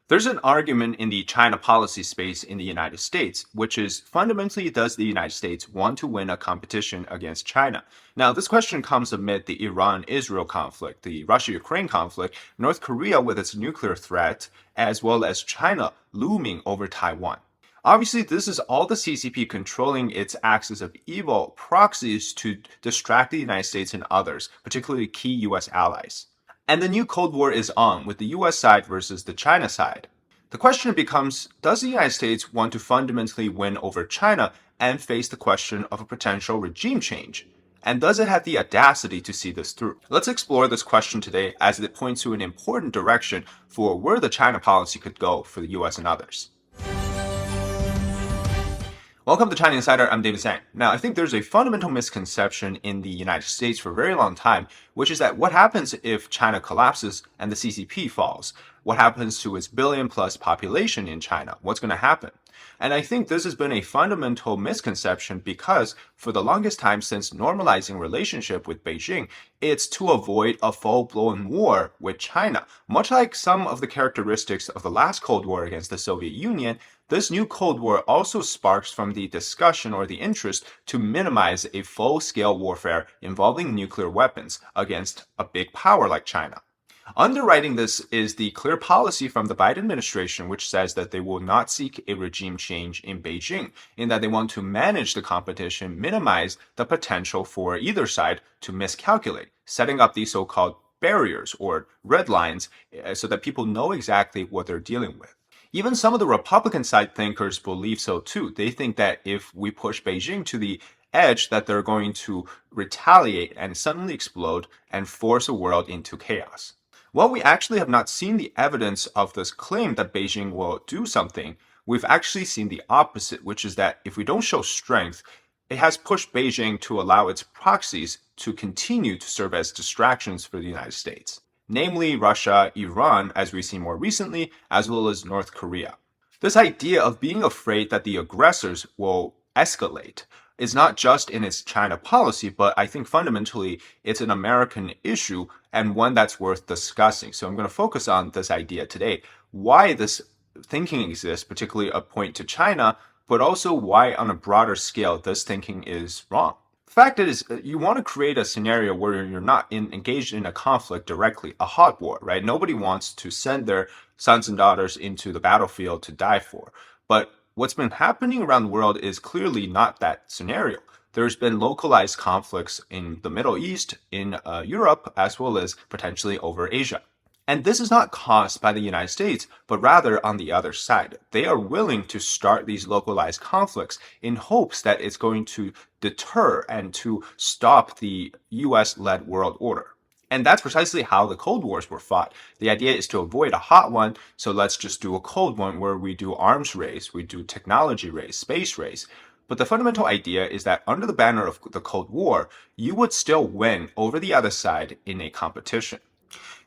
There's an argument in the China policy space in the United States, which is fundamentally, does the United States want to win a competition against China? Now, this question comes amid the Iran Israel conflict, the Russia Ukraine conflict, North Korea with its nuclear threat, as well as China looming over Taiwan. Obviously, this is all the CCP controlling its axis of evil proxies to distract the United States and others, particularly key US allies. And the new Cold War is on, with the US side versus the China side. The question becomes, does the United States want to fundamentally win over China and face the question of a potential regime change? And does it have the audacity to see this through? Let's explore this question today as it points to an important direction for where the China policy could go for the US and others. Welcome to China Insider, I'm David Zhang. Now, I think there's a fundamental misconception in the United States for a very long time, which is that what happens if China collapses and the CCP falls? What happens to its billion-plus population in China? What's going to happen? And I think this has been a fundamental misconception because for the longest time since normalizing relationship with Beijing, it's to avoid a full-blown war with China. Much like some of the characteristics of the last Cold War against the Soviet Union, this new Cold War also sparks from the discussion or the interest to minimize a full-scale warfare involving nuclear weapons against a big power like China. Underwriting this is the clear policy from the Biden administration, which says that they will not seek a regime change in Beijing, in that they want to manage the competition, minimize the potential for either side to miscalculate, setting up these so-called barriers or red lines so that people know exactly what they're dealing with. Even some of the Republican side thinkers believe so too. They think that if we push Beijing to the edge, that they're going to retaliate and suddenly explode and force the world into chaos. Well, we actually have not seen the evidence of this claim that Beijing will do something. We've actually seen the opposite, which is that if we don't show strength, it has pushed Beijing to allow its proxies to continue to serve as distractions for the United States, namely Russia, Iran, as we've seen more recently, as well as North Korea. This idea of being afraid that the aggressors will escalate is not just in its China policy, but I think fundamentally it's an American issue and one that's worth discussing. So I'm going to focus on this idea today, why this thinking exists, particularly a point to China, but also why on a broader scale this thinking is wrong. The fact is, you want to create a scenario where you're not engaged in a conflict directly, a hot war, right? Nobody wants to send their sons and daughters into the battlefield to die for. But what's been happening around the world is clearly not that scenario. There's been localized conflicts in the Middle East, in Europe, as well as potentially over Asia. And this is not caused by the United States, but rather on the other side. They are willing to start these localized conflicts in hopes that it's going to deter and to stop the US-led world order. And that's precisely how the Cold Wars were fought. The idea is to avoid a hot one, so let's just do a cold one where we do arms race, we do technology race, space race. But the fundamental idea is that under the banner of the Cold War, you would still win over the other side in a competition.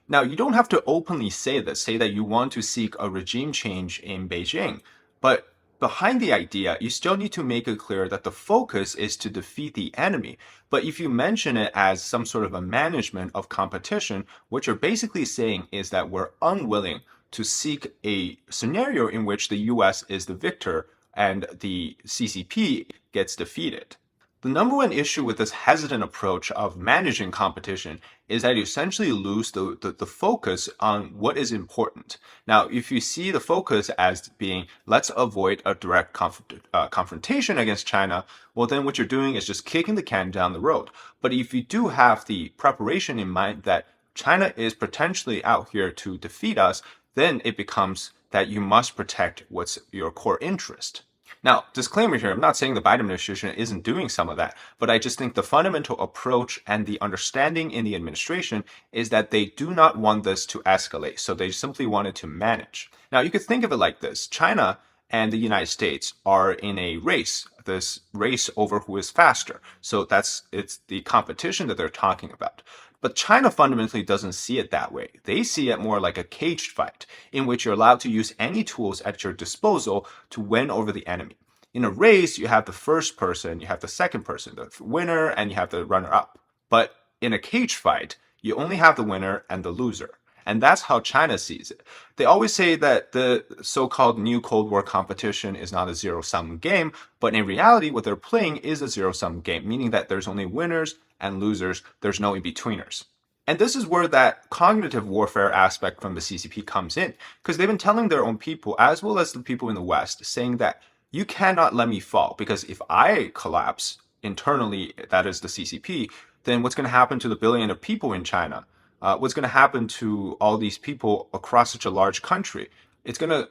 Now, you don't have to openly say this, say that you want to seek a regime change in Beijing, but behind the idea, you still need to make it clear that the focus is to defeat the enemy. But if you mention it as some sort of a management of competition, what you're basically saying is that we're unwilling to seek a scenario in which the US is the victor and the CCP gets defeated. The number one issue with this hesitant approach of managing competition is that you essentially lose the focus on what is important. Now, if you see the focus as being, let's avoid a direct confrontation against China, well, then what you're doing is just kicking the can down the road. But if you do have the preparation in mind that China is potentially out here to defeat us, then it becomes that you must protect what's your core interest. Now, disclaimer here, I'm not saying the Biden administration isn't doing some of that, but I just think the fundamental approach and the understanding in the administration is that they do not want this to escalate, so they simply wanted to manage. Now, you could think of it like this. China and the United States are in a race, this race over who is faster. So it's the competition that they're talking about. But China fundamentally doesn't see it that way. They see it more like a caged fight in which you're allowed to use any tools at your disposal to win over the enemy. In a race, you have the first person, you have the second person, the winner, and you have the runner-up. But in a cage fight, you only have the winner and the loser. And that's how China sees it. They always say that the so-called new Cold War competition is not a zero-sum game, but in reality, what they're playing is a zero-sum game, meaning that there's only winners and losers, there's no in-betweeners. And this is where that cognitive warfare aspect from the CCP comes in, because they've been telling their own people, as well as the people in the West, saying that you cannot let me fall, because if I collapse internally, that is the CCP, then what's going to happen to the billion of people in China? What's going to happen to all these people across such a large country? It's going to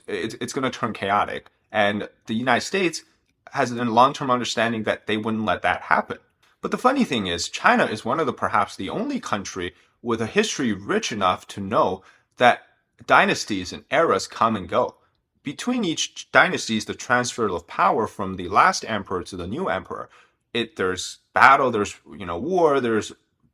it's going to turn chaotic, and the United States has a long-term understanding that they wouldn't let that happen. But the funny thing is, China is one of the perhaps the only country with a history rich enough to know that dynasties and eras come and go. Between each dynasties, the transfer of power from the last emperor to the new emperor, there's battle, there's war, there's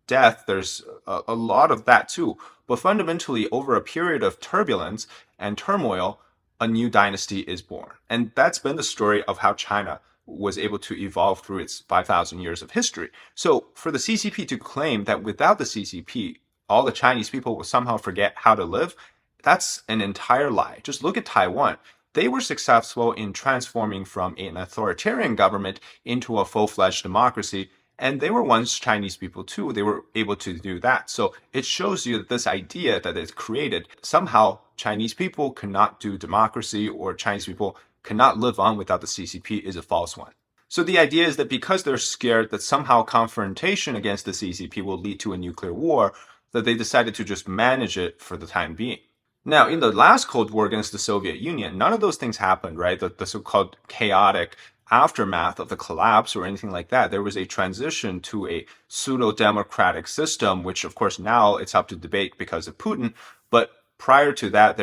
death, there's a lot of that too. But fundamentally, over a period of turbulence and turmoil, a new dynasty is born. And that's been the story of how China was able to evolve through its 5,000 years of history. So for the CCP to claim that without the CCP, all the Chinese people will somehow forget how to live, that's an entire lie. Just look at Taiwan. They were successful in transforming from an authoritarian government into a full-fledged democracy. And they were once Chinese people too. They were able to do that. So it shows you that this idea that it's created, somehow Chinese people cannot do democracy or Chinese people cannot live on without the CCP is a false one. So the idea is that because they're scared that somehow confrontation against the CCP will lead to a nuclear war, that they decided to just manage it for the time being. Now, in the last Cold War against the Soviet Union, none of those things happened, right? The so-called chaotic aftermath of the collapse or anything like that. There was a transition to a pseudo-democratic system, which of course now it's up to debate because of Putin. But prior to that,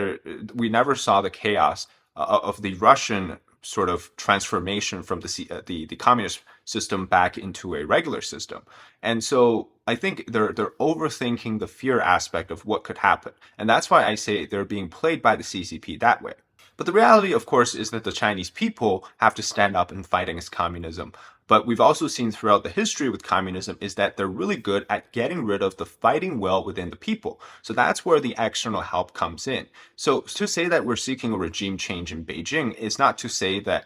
we never saw the chaos of the Russian sort of transformation from the communist system back into a regular system. And so I think they're overthinking the fear aspect of what could happen. And that's why I say they're being played by the CCP that way. But the reality, of course, is that the Chinese people have to stand up and fight against communism. But we've also seen throughout the history with communism is that they're really good at getting rid of the fighting will within the people. So that's where the external help comes in. So to say that we're seeking a regime change in Beijing is not to say that,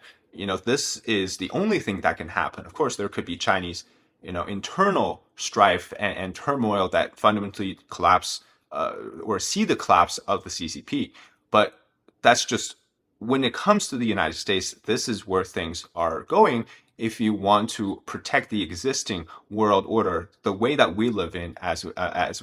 this is the only thing that can happen. Of course, there could be Chinese, internal strife and turmoil that fundamentally collapse or see the collapse of the CCP. But that's just when it comes to the United States, this is where things are going. If you want to protect the existing world order, the way that we live in as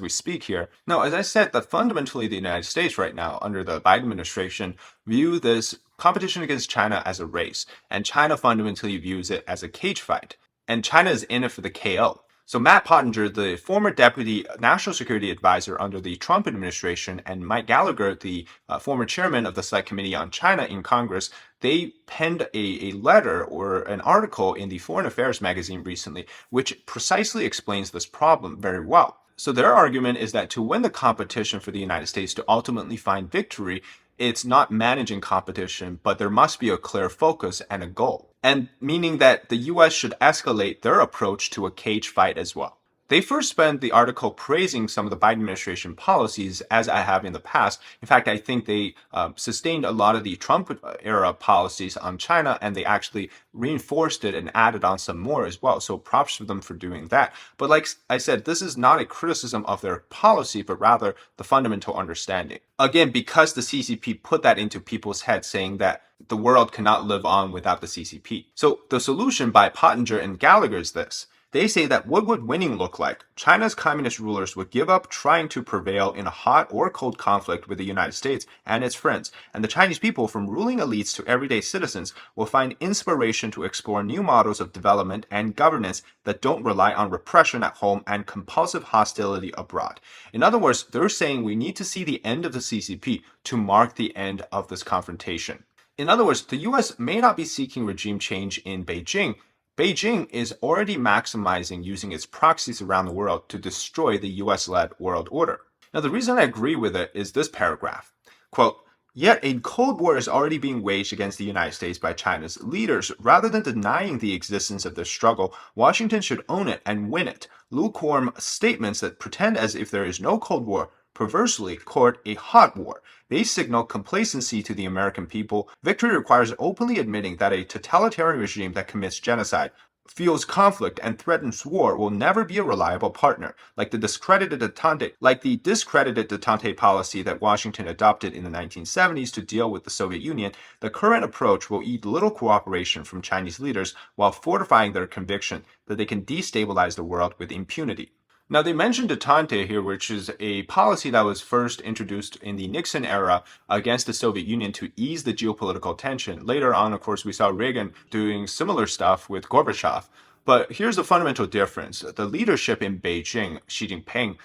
we speak here. Now, as I said, that fundamentally the United States right now, under the Biden administration, view this competition against China as a race, and China fundamentally views it as a cage fight. And China is in it for the KO. So Matt Pottinger, the former deputy national security advisor under the Trump administration, and Mike Gallagher, the former chairman of the Select Committee on China in Congress, they penned a letter or an article in the Foreign Affairs magazine recently, which precisely explains this problem very well. So their argument is that to win the competition for the United States to ultimately find victory, it's not managing competition, but there must be a clear focus and a goal. And meaning that the US should escalate their approach to a cage fight as well. They first spent the article praising some of the Biden administration policies, as I have in the past. In fact, I think they sustained a lot of the Trump era policies on China, and they actually reinforced it and added on some more as well. So props to them for doing that. But like I said, this is not a criticism of their policy, but rather the fundamental understanding. Again, because the CCP put that into people's heads, saying that the world cannot live on without the CCP. So the solution by Pottinger and Gallagher is this. They say that what would winning look like? China's communist rulers would give up trying to prevail in a hot or cold conflict with the United States and its friends, and the Chinese people, from ruling elites to everyday citizens, will find inspiration to explore new models of development and governance that don't rely on repression at home and compulsive hostility abroad. In other words, they're saying we need to see the end of the CCP to mark the end of this confrontation. In other words, the US may not be seeking regime change in Beijing. Beijing is already maximizing using its proxies around the world to destroy the US-led world order. Now, the reason I agree with it is this paragraph. Quote, "Yet a Cold War is already being waged against the United States by China's leaders. Rather than denying the existence of this struggle, Washington should own it and win it. Lukewarm statements that pretend as if there is no Cold War perversely court a hot war. They signal complacency to the American people. Victory requires openly admitting that a totalitarian regime that commits genocide, fuels conflict, and threatens war will never be a reliable partner, like the discredited detente policy that Washington adopted in the 1970s to deal with the Soviet Union. The current approach will eat little cooperation from Chinese leaders while fortifying their conviction that they can destabilize the world with impunity. Now, they mentioned detente here, which is a policy that was first introduced in the Nixon era against the Soviet Union to ease the geopolitical tension. Later on, of course, we saw Reagan doing similar stuff with Gorbachev. But here's the fundamental difference. The leadership in Beijing, Xi Jinping,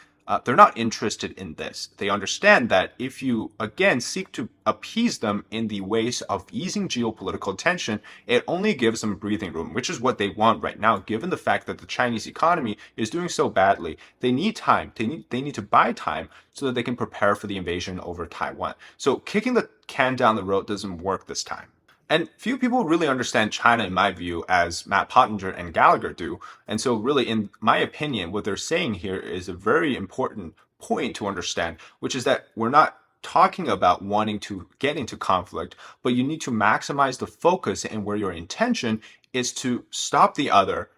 they're not interested in this. They understand that if you, again, seek to appease them in the ways of easing geopolitical tension, it only gives them breathing room, which is what they want right now, given the fact that the Chinese economy is doing so badly. They need time. They need to buy time so that they can prepare for the invasion over Taiwan. So kicking the can down the road doesn't work this time. And few people really understand China, in my view, as Matt Pottinger and Gallagher do. And so, really, in my opinion, what they're saying here is a very important point to understand, which is that we're not talking about wanting to get into conflict, but you need to maximize the focus and where your intention is to stop the other,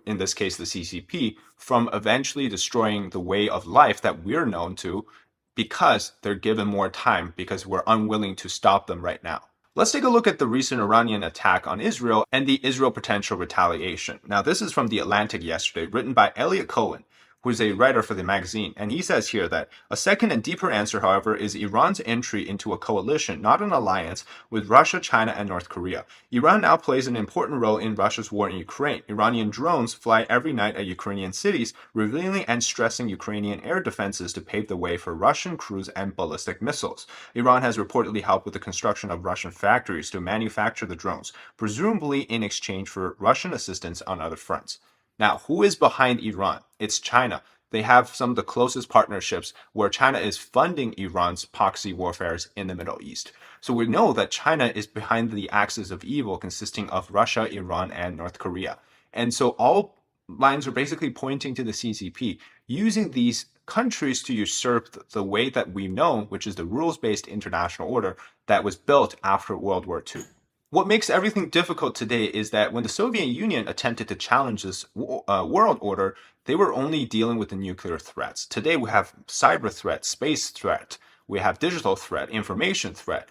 in this case, the CCP, from eventually destroying the way of life that we're known to because they're given more time, because we're unwilling to stop them right now. Let's take a look at the recent Iranian attack on Israel and the Israel potential retaliation. Now, this is from The Atlantic yesterday, written by Elliot Cohen, who is a writer for the magazine. And he says here that a second and deeper answer, however, is Iran's entry into a coalition, not an alliance, with Russia, China, and North Korea. Iran now plays an important role in Russia's war in Ukraine. Iranian drones fly every night at Ukrainian cities, revealing and stressing Ukrainian air defenses to pave the way for Russian cruise and ballistic missiles. Iran has reportedly helped with the construction of Russian factories to manufacture the drones, presumably in exchange for Russian assistance on other fronts. Now, who is behind Iran? It's China. They have some of the closest partnerships where China is funding Iran's proxy warfares in the Middle East. So we know that China is behind the axis of evil consisting of Russia, Iran, and North Korea. And so all lines are basically pointing to the CCP, using these countries to usurp the way that we know, which is the rules-based international order that was built after World War II. What makes everything difficult today is that when the Soviet Union attempted to challenge this world order, they were only dealing with the nuclear threats. Today we have cyber threat, space threat, we have digital threat, information threat,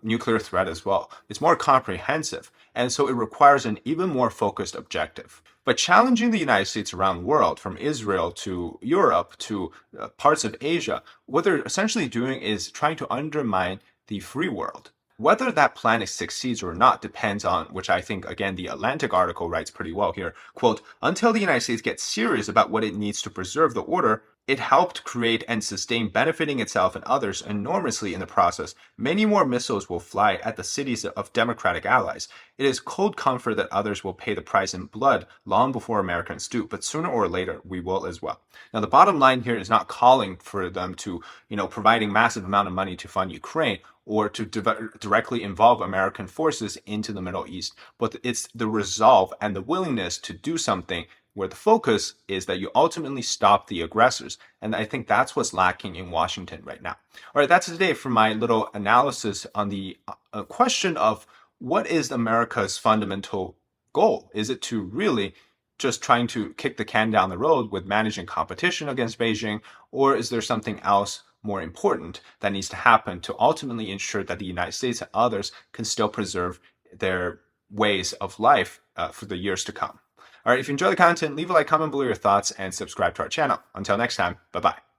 nuclear threat as well. It's more comprehensive, and so it requires an even more focused objective. But challenging the United States around the world, from Israel to Europe to parts of Asia, what they're essentially doing is trying to undermine the free world. Whether that plan succeeds or not depends on, which I think, again, the Atlantic article writes pretty well here, quote, until the United States gets serious about what it needs to preserve the order, it helped create and sustain, benefiting itself and others enormously in the process. Many more missiles will fly at the cities of democratic allies. It is cold comfort that others will pay the price in blood long before Americans do, but sooner or later we will as well. Now, the bottom line here is not calling for them to, providing massive amount of money to fund Ukraine or to directly involve American forces into the Middle East, but it's the resolve and the willingness to do something where the focus is that you ultimately stop the aggressors. And I think that's what's lacking in Washington right now. All right, that's today for my little analysis on the question of what is America's fundamental goal? Is it to really just trying to kick the can down the road with managing competition against Beijing, or is there something else more important that needs to happen to ultimately ensure that the United States and others can still preserve their ways of life for the years to come? All right, if you enjoy the content, leave a like, comment below your thoughts, and subscribe to our channel. Until next time, bye-bye.